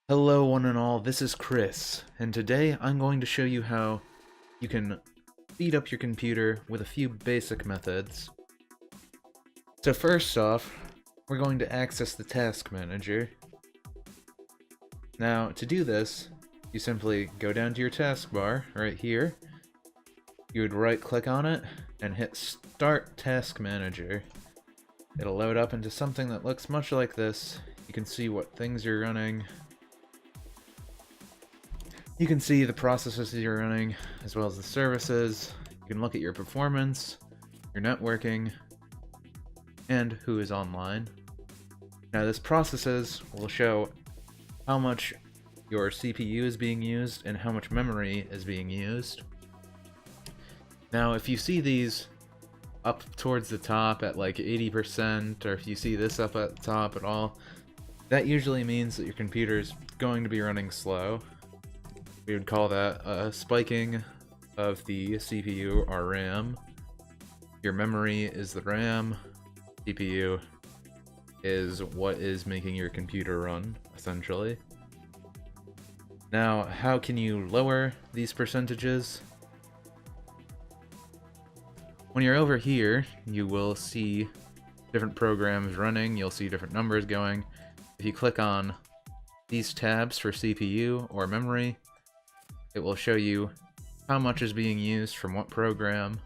Hello one and all, this is Chris, and today I'm going to show you how you can speed up your computer with a few basic methods. So first off, we're going to access the task manager. Now to do this, you simply go down to your taskbar right here. You would right click on it and hit Start Task Manager. It'll load up into something that looks much like this. You can see what things you're running. You can see the processes that you're running, as well as the services. You can look at your performance, your networking, and who is online. Now this processes will show how much your CPU is being used and how much memory is being used. Now if you see these up towards the top at like 80%, or if you see this up at the top at all, that usually means that your computer is going to be running slow. We would call that a spiking of the CPU or RAM. Your memory is the RAM. CPU is what is making your computer run, essentially. Now, how can you lower these percentages? When you're over here, you will see different programs running. You'll see different numbers going. If you click on these tabs for CPU or memory, it will show you how much is being used from what program.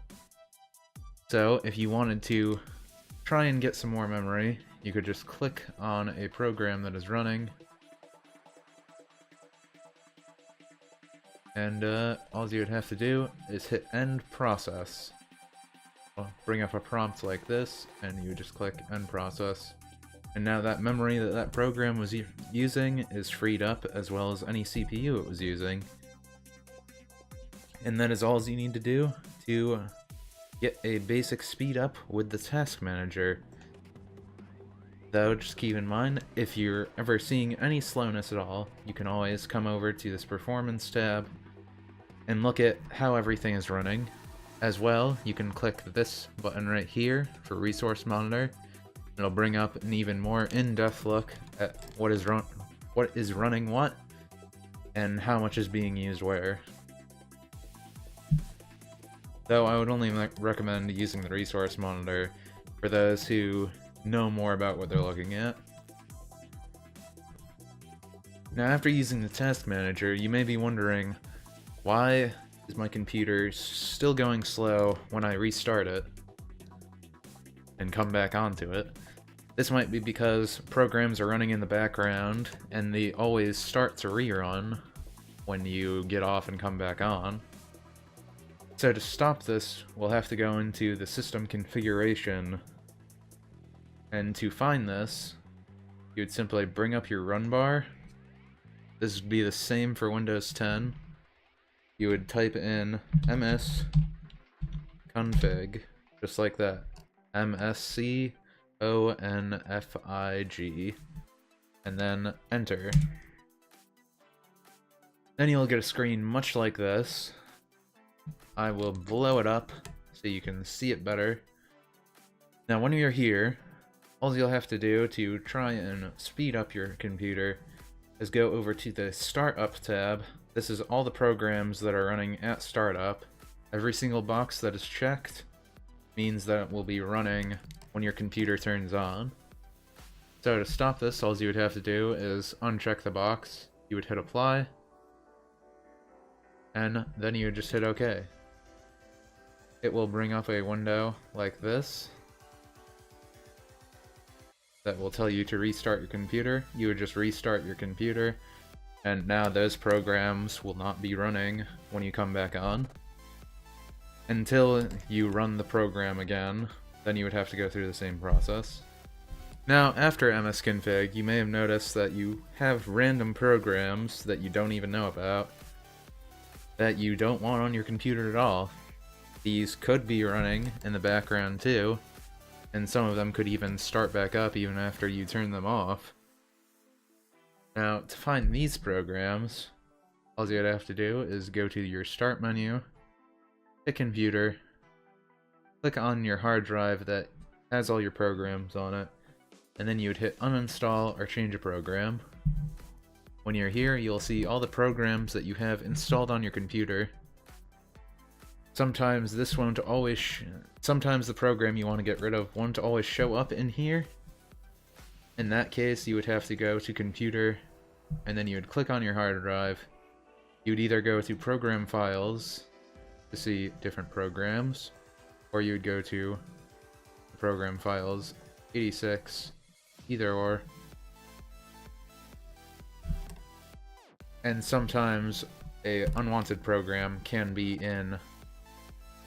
So if you wanted to try and get some more memory, you could just click on a program that is running, and all you would have to do is hit End Process. I'll bring up a prompt like this, and you just click End Process. And now that memory that that program was using is freed up, as well as any CPU it was using. And that is all you need to do to get a basic speed up with the task manager. Though, just keep in mind, if you're ever seeing any slowness at all, you can always come over to this performance tab and look at how everything is running. As well, you can click this button right here for Resource Monitor. It'll bring up an even more in-depth look at what is running what, and how much is being used where. Though I would only recommend using the Resource Monitor for those who know more about what they're looking at. Now after using the Task Manager, you may be wondering, why is my computer still going slow when I restart it and come back onto it? This might be because programs are running in the background and they always start to rerun when you get off and come back on. So to stop this, we'll have to go into the system configuration, and to find this, you would simply bring up your run bar. This would be the same for Windows 10. You would type in msconfig, just like that, msconfig, and then enter. Then you'll get a screen much like this. I will blow it up so you can see it better. Now when you're here, all you'll have to do to try and speed up your computer is go over to the Startup tab. This is all the programs that are running at startup. Every single box that is checked means that it will be running when your computer turns on. So to stop this, all you would have to do is uncheck the box. You would hit Apply, and then you would just hit OK. It will bring up a window like this that will tell you to restart your computer. You would just restart your computer, and now those programs will not be running when you come back on until you run the program again. Then you would have to go through the same process. Now after msconfig, you may have noticed that you have random programs that you don't even know about that you don't want on your computer at all. These could be running in the background too, and some of them could even start back up even after you turn them off. Now, to find these programs, all you have to do is go to your Start menu, hit Computer, click on your hard drive that has all your programs on it, and then you would hit Uninstall or Change a Program. When you're here, you'll see all the programs that you have installed on your computer. Sometimes this won't always... sometimes the program you want to get rid of won't always show up in here. In that case, you would have to go to Computer, and then you would click on your hard drive. You would either go to Program Files to see different programs, or you would go to Program Files 86, either or. And sometimes a unwanted program can be in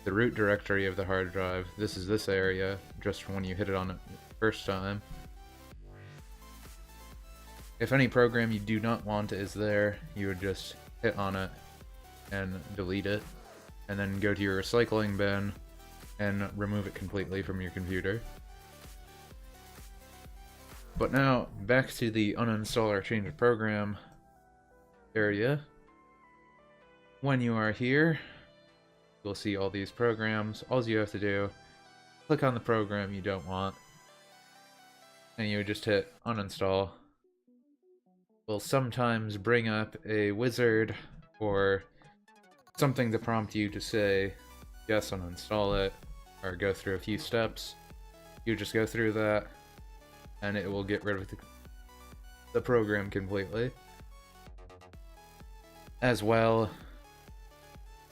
the root directory of the hard drive. This is this area, just when you hit it on it the first time. If any program you do not want is there, you would just hit on it and delete it, and then go to your recycling bin and remove it completely from your computer. But now, back to the uninstall or change of program area. When you are here, you'll see all these programs. All you have to do, click on the program you don't want, and you would just hit uninstall. Will sometimes bring up a wizard or something to prompt you to say yes, uninstall it, or go through a few steps. You just go through that, and it will get rid of the program completely. As well,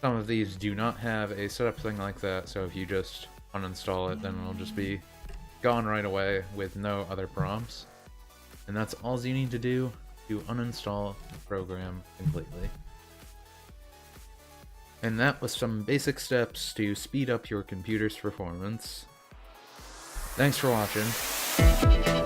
some of these do not have a setup thing like that, so if you just uninstall it, then it'll just be gone right away with no other prompts. And that's all you need to do to uninstall the program completely. And that was some basic steps to speed up your computer's performance. Thanks for watching.